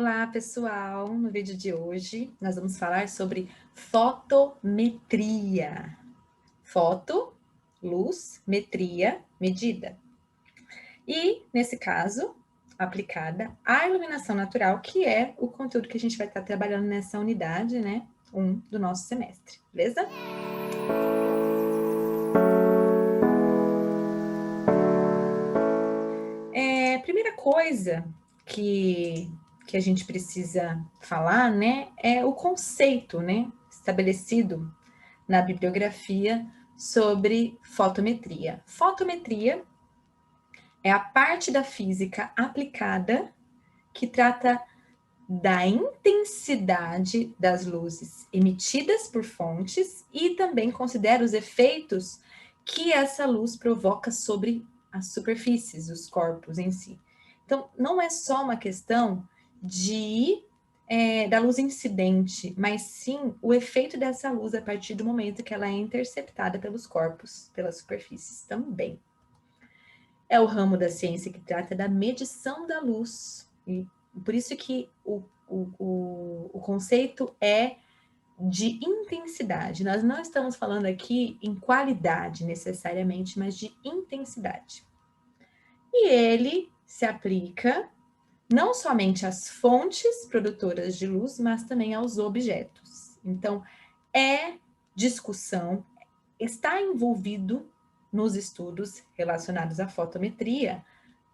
Olá, pessoal! No vídeo de hoje, nós vamos falar sobre fotometria. Foto, luz, metria, medida. E, nesse caso, aplicada à iluminação natural, que é o conteúdo que a gente vai estar trabalhando nessa unidade, né? 1 do nosso semestre, beleza? Primeira coisa que a gente precisa falar, né, é o conceito, né, estabelecido na bibliografia sobre fotometria. Fotometria é a parte da física aplicada que trata da intensidade das luzes emitidas por fontes e também considera os efeitos que essa luz provoca sobre as superfícies, os corpos em si. Então, não é só uma questão da luz incidente, mas sim o efeito dessa luz a partir do momento que ela é interceptada pelos corpos, pelas superfícies também. É o ramo da ciência que trata da medição da luz, e por isso que o conceito é de intensidade. Nós não estamos falando aqui em qualidade necessariamente, mas de intensidade. E ele se aplica não somente às fontes produtoras de luz, mas também aos objetos. Então, discussão, está envolvido nos estudos relacionados à fotometria,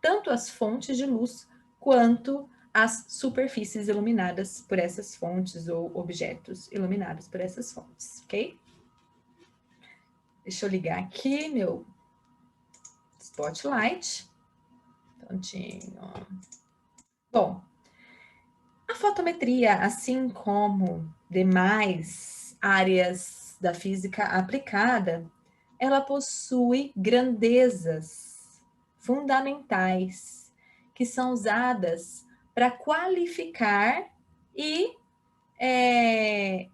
tanto as fontes de luz quanto as superfícies iluminadas por essas fontes ou objetos iluminados por essas fontes, ok? Deixa eu ligar aqui meu spotlight. Prontinho. Bom, a fotometria, assim como demais áreas da física aplicada, ela possui grandezas fundamentais que são usadas para qualificar é,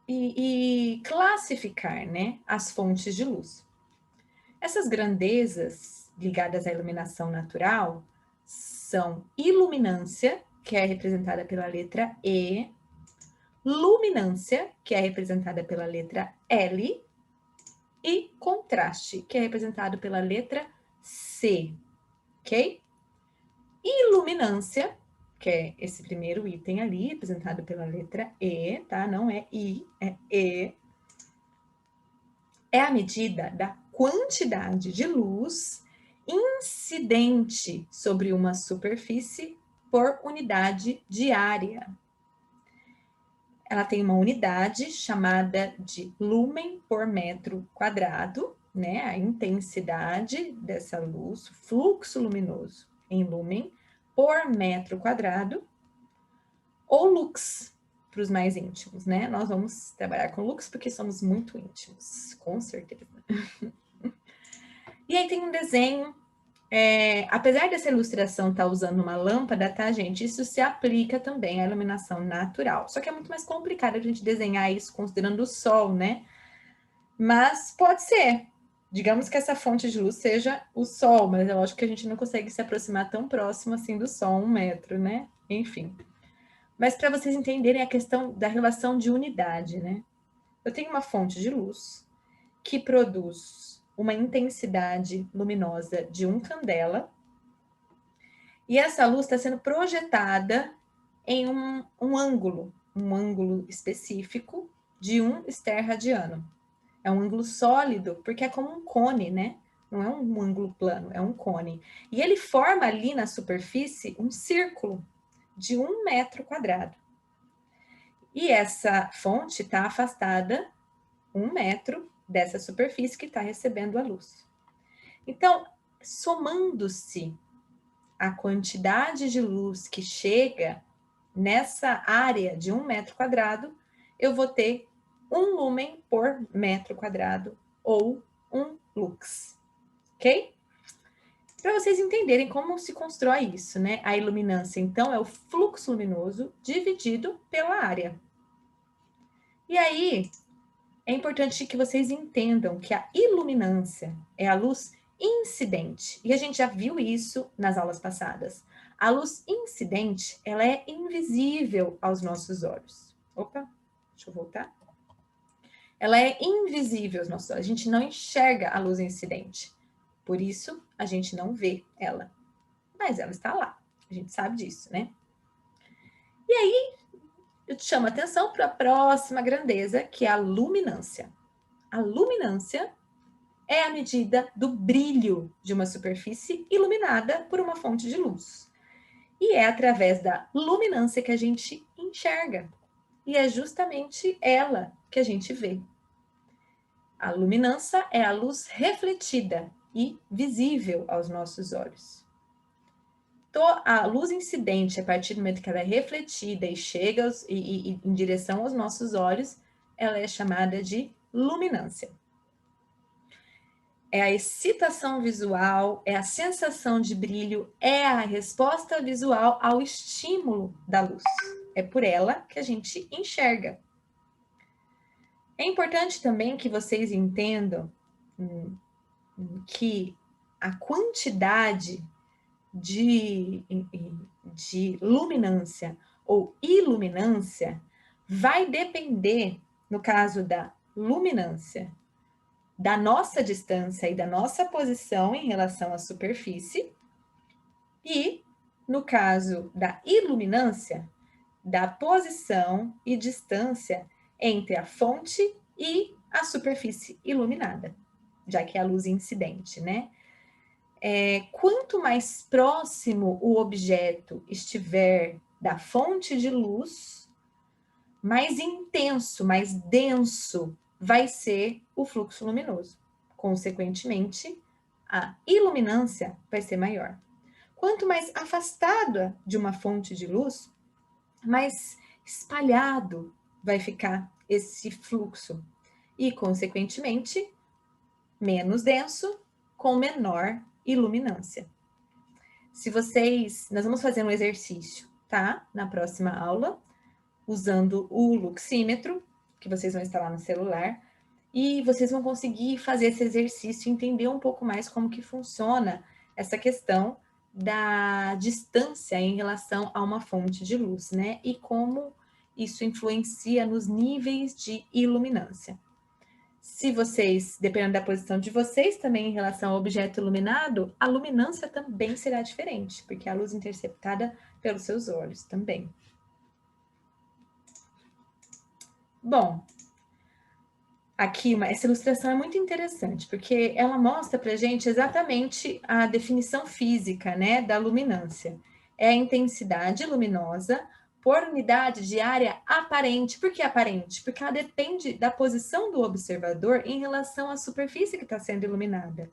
e classificar, né, as fontes de luz. Essas grandezas ligadas à iluminação natural são iluminância, que é representada pela letra E, luminância, que é representada pela letra L, e contraste, que é representado pela letra C, ok? Iluminância, que é esse primeiro item ali, representado pela letra E, tá? Não é I, é E. É a medida da quantidade de luz incidente sobre uma superfície por unidade de área. Ela tem uma unidade chamada de lumen por metro quadrado, né? A intensidade dessa luz, fluxo luminoso em lumen por metro quadrado, ou lux, para os mais íntimos, né? Nós vamos trabalhar com lux porque somos muito íntimos, com certeza. E aí tem um desenho. Apesar dessa ilustração estar usando uma lâmpada, tá, gente? Isso se aplica também à iluminação natural. Só que é muito mais complicado a gente desenhar isso considerando o sol, né? Mas pode ser. Digamos que essa fonte de luz seja o sol, mas é lógico que a gente não consegue se aproximar tão próximo assim do sol, 1 metro, né? Enfim. Mas para vocês entenderem a questão da relação de unidade, né? Eu tenho uma fonte de luz que produz uma intensidade luminosa de 1 candela, e essa luz está sendo projetada em um ângulo específico de 1 esterradiano. É um ângulo sólido, porque é como um cone, né? Não é um ângulo plano, é um cone. E ele forma ali na superfície um círculo de 1 metro quadrado. E essa fonte está afastada 1 metro dessa superfície que está recebendo a luz. Então, somando-se a quantidade de luz que chega nessa área de 1 metro quadrado, eu vou ter 1 lumen por metro quadrado, ou 1 lux, ok? Para vocês entenderem como se constrói isso, né? A iluminância, então, é o fluxo luminoso dividido pela área. E aí, é importante que vocês entendam que a iluminância é a luz incidente. E a gente já viu isso nas aulas passadas. A luz incidente, ela é invisível aos nossos olhos. Opa, deixa eu voltar. Ela é invisível aos nossos olhos. A gente não enxerga a luz incidente. Por isso, a gente não vê ela. Mas ela está lá. A gente sabe disso, né? E aí, eu te chamo a atenção para a próxima grandeza, que é a luminância. A luminância é a medida do brilho de uma superfície iluminada por uma fonte de luz. E é através da luminância que a gente enxerga. E é justamente ela que a gente vê. A luminância é a luz refletida e visível aos nossos olhos. Então, a luz incidente, a partir do momento que ela é refletida e chega em direção aos nossos olhos, ela é chamada de luminância. É a excitação visual, é a sensação de brilho, é a resposta visual ao estímulo da luz. É por ela que a gente enxerga. É importante também que vocês entendam que a quantidade de luminância ou iluminância vai depender, no caso da luminância, da nossa distância e da nossa posição em relação à superfície, e, no caso da iluminância, da posição e distância entre a fonte e a superfície iluminada, já que é a luz incidente, né? Quanto mais próximo o objeto estiver da fonte de luz, mais intenso, mais denso vai ser o fluxo luminoso. Consequentemente, a iluminância vai ser maior. Quanto mais afastada de uma fonte de luz, mais espalhado vai ficar esse fluxo. E, consequentemente, menos denso, com menor iluminância. Nós vamos fazer um exercício, tá? Na próxima aula, usando o luxímetro, que vocês vão instalar no celular, e vocês vão conseguir fazer esse exercício e entender um pouco mais como que funciona essa questão da distância em relação a uma fonte de luz, né? E como isso influencia nos níveis de iluminância. Se vocês, dependendo da posição de vocês, também em relação ao objeto iluminado, a luminância também será diferente, porque é a luz interceptada pelos seus olhos também. Bom, aqui essa ilustração é muito interessante, porque ela mostra para a gente exatamente a definição física, né, da luminância. É a intensidade luminosa por unidade de área aparente. Por que aparente? Porque ela depende da posição do observador em relação à superfície que está sendo iluminada.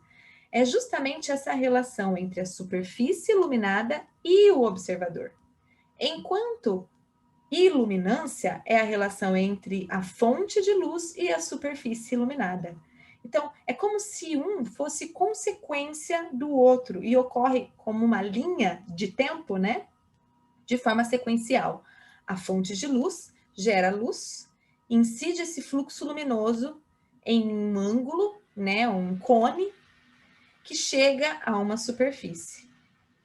É justamente essa relação entre a superfície iluminada e o observador. Enquanto iluminância é a relação entre a fonte de luz e a superfície iluminada. Então, é como se um fosse consequência do outro e ocorre como uma linha de tempo, né? De forma sequencial. A fonte de luz gera luz, incide esse fluxo luminoso em um ângulo, né? Um cone, que chega a uma superfície.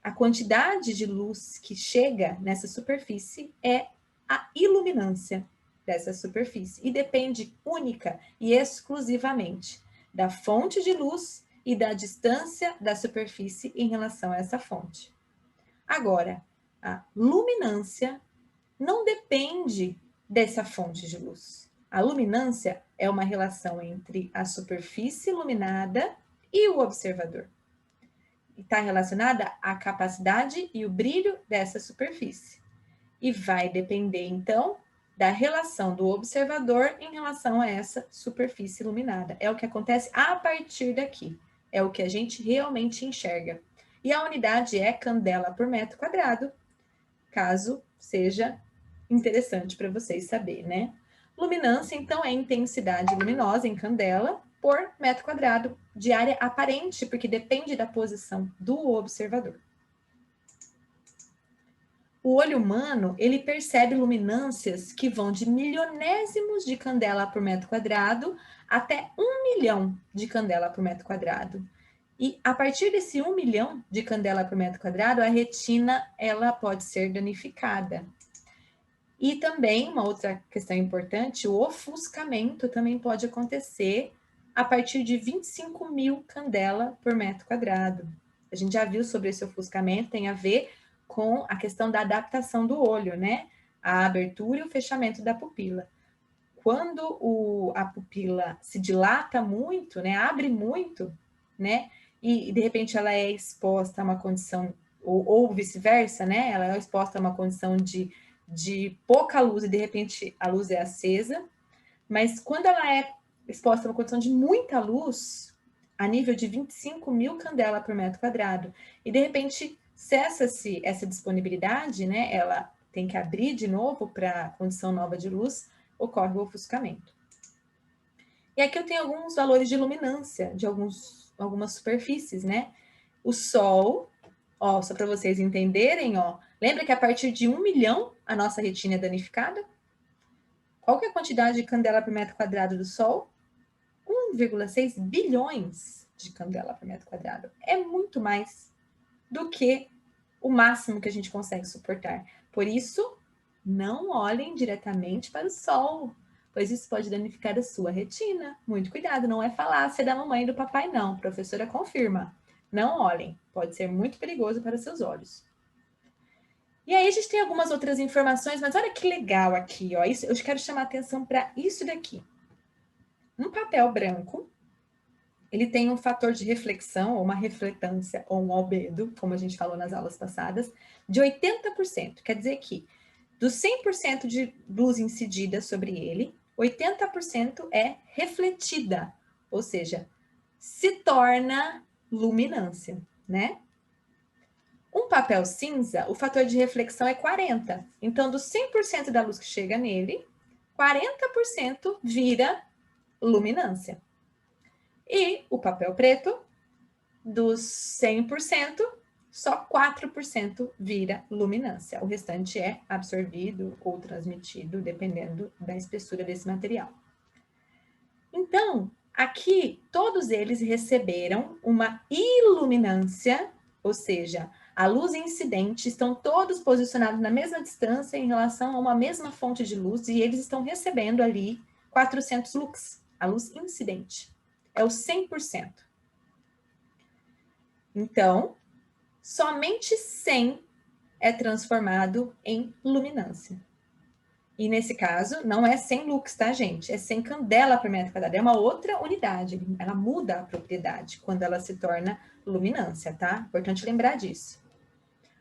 A quantidade de luz que chega nessa superfície é a iluminância dessa superfície e depende única e exclusivamente da fonte de luz e da distância da superfície em relação a essa fonte. Agora, a luminância não depende dessa fonte de luz. A luminância é uma relação entre a superfície iluminada e o observador. Está relacionada à capacidade e o brilho dessa superfície. E vai depender, então, da relação do observador em relação a essa superfície iluminada. É o que acontece a partir daqui. É o que a gente realmente enxerga. E a unidade é candela por metro quadrado, caso seja interessante para vocês saberem, né? Luminância, então, é intensidade luminosa em candela por metro quadrado de área aparente, porque depende da posição do observador. O olho humano, ele percebe luminâncias que vão de milionésimos de candela por metro quadrado até 1 milhão de candela por metro quadrado. E a partir desse 1 milhão de candela por metro quadrado, a retina ela pode ser danificada. E também, uma outra questão importante, o ofuscamento também pode acontecer a partir de 25 mil candela por metro quadrado. A gente já viu sobre esse ofuscamento, tem a ver com a questão da adaptação do olho, né? A abertura e o fechamento da pupila. Quando a pupila se dilata muito, né? Abre muito, né? E de repente ela é exposta a uma condição, ou vice-versa, né? Ela é exposta a uma condição de pouca luz e de repente a luz é acesa, mas quando ela é exposta a uma condição de muita luz, a nível de 25 mil candela por metro quadrado, e de repente cessa-se essa disponibilidade, né? Ela tem que abrir de novo para condição nova de luz, ocorre o ofuscamento. E aqui eu tenho alguns valores de luminância de algumas superfícies, né? O Sol, ó, só para vocês entenderem, ó, lembra que a partir de 1 milhão a nossa retina é danificada? Qual que é a quantidade de candela por metro quadrado do Sol? 1,6 bilhões de candela por metro quadrado. É muito mais do que o máximo que a gente consegue suportar. Por isso, não olhem diretamente para o Sol, pois isso pode danificar a sua retina. Muito cuidado, não é falácia da mamãe e do papai, não. A professora confirma. Não olhem, pode ser muito perigoso para seus olhos. E aí a gente tem algumas outras informações, mas olha que legal aqui, ó. Isso, eu quero chamar a atenção para isso daqui. No papel branco, ele tem um fator de reflexão, ou uma refletância, ou um albedo, como a gente falou nas aulas passadas, de 80%. Quer dizer que dos 100% de luz incidida sobre ele, 80% é refletida, ou seja, se torna luminância, né? Um papel cinza, o fator de reflexão é 40. Então, dos 100% da luz que chega nele, 40% vira luminância. E o papel preto, dos 100%, só 4% vira luminância. O restante é absorvido ou transmitido, dependendo da espessura desse material. Então, aqui, todos eles receberam uma iluminância, ou seja, a luz incidente, estão todos posicionados na mesma distância em relação a uma mesma fonte de luz e eles estão recebendo ali 400 lux, a luz incidente. É o 100%. Então, somente 100 é transformado em luminância. E nesse caso, não é 100 lux, tá, gente? É 100 candela por metro quadrado. É uma outra unidade. Ela muda a propriedade quando ela se torna luminância, tá? Importante lembrar disso.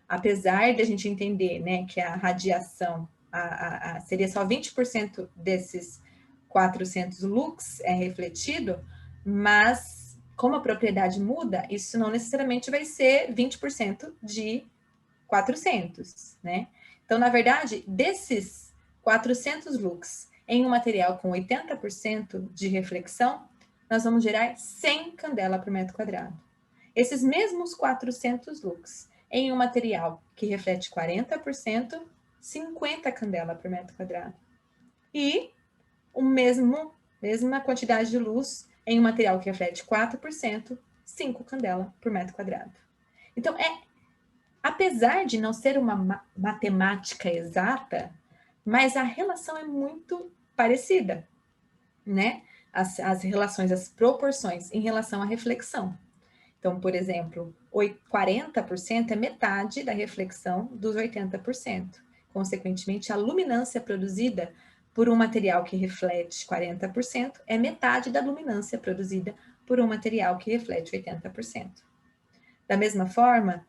Apesar de a gente entender, né, que a radiação seria só 20% desses 400 lux é refletido, mas como a propriedade muda, isso não necessariamente vai ser 20% de 400, né? Então, na verdade, desses 400 lux em um material com 80% de reflexão, nós vamos gerar 100 candela por metro quadrado. Esses mesmos 400 lux em um material que reflete 40%, 50 candela por metro quadrado. E mesma quantidade de luz em um material que reflete 4%, 5 candela por metro quadrado. Então, apesar de não ser uma matemática exata, mas a relação é muito parecida, né? As relações, as proporções em relação à reflexão. Então, por exemplo, 40% é metade da reflexão dos 80%. Consequentemente, a luminância produzida por um material que reflete 40% é metade da luminância produzida por um material que reflete 80%. Da mesma forma,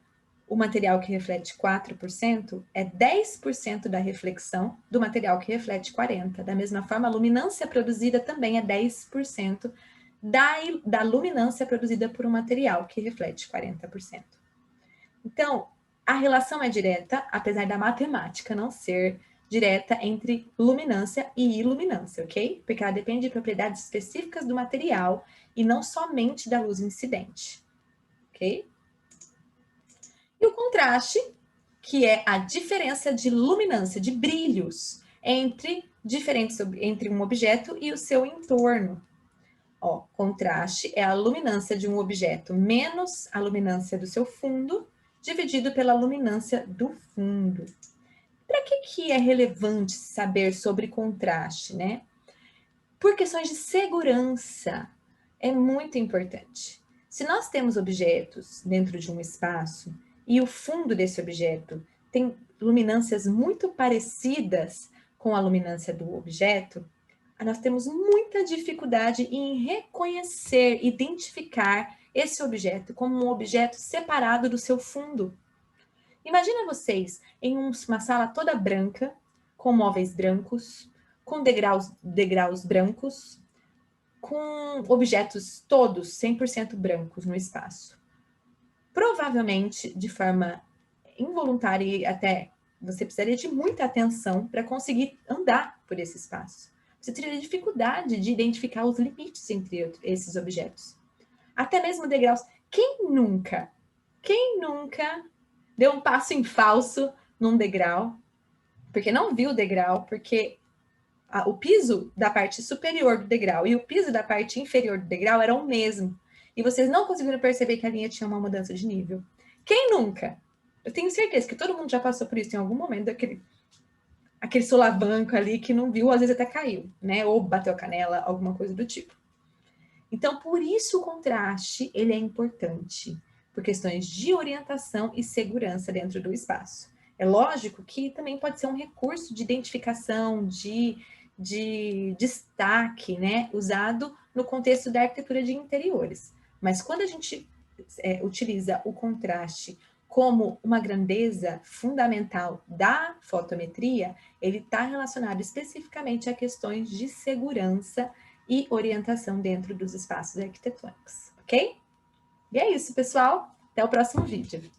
o material que reflete 4% é 10% da reflexão do material que reflete 40%. Da mesma forma, a luminância produzida também é 10% da luminância produzida por um material que reflete 40%. Então, a relação é direta, apesar da matemática não ser direta entre luminância e iluminância, ok? Porque ela depende de propriedades específicas do material e não somente da luz incidente, ok? E o contraste, que é a diferença de luminância, de brilhos, entre um objeto e o seu entorno. Ó, contraste é a luminância de um objeto menos a luminância do seu fundo, dividido pela luminância do fundo. Para que é relevante saber sobre contraste, né? Por questões de segurança, é muito importante. Se nós temos objetos dentro de um espaço e o fundo desse objeto tem luminâncias muito parecidas com a luminância do objeto, nós temos muita dificuldade em reconhecer, identificar esse objeto como um objeto separado do seu fundo. Imagina vocês em uma sala toda branca, com móveis brancos, com degraus brancos, com objetos todos 100% brancos no espaço. Provavelmente, de forma involuntária e até você precisaria de muita atenção para conseguir andar por esse espaço. Você teria dificuldade de identificar os limites entre esses objetos. Até mesmo degraus. Quem nunca deu um passo em falso num degrau, porque não viu o degrau, porque o piso da parte superior do degrau e o piso da parte inferior do degrau eram o mesmo. E vocês não conseguiram perceber que a linha tinha uma mudança de nível. Quem nunca? Eu tenho certeza que todo mundo já passou por isso em algum momento, aquele solavanco ali que não viu, às vezes até caiu, né? Ou bateu a canela, alguma coisa do tipo. Então, por isso o contraste, ele é importante, por questões de orientação e segurança dentro do espaço. É lógico que também pode ser um recurso de identificação, de destaque, né, usado no contexto da arquitetura de interiores. Mas quando a gente utiliza o contraste como uma grandeza fundamental da fotometria, ele está relacionado especificamente a questões de segurança e orientação dentro dos espaços arquitetônicos, ok? E é isso, pessoal. Até o próximo vídeo.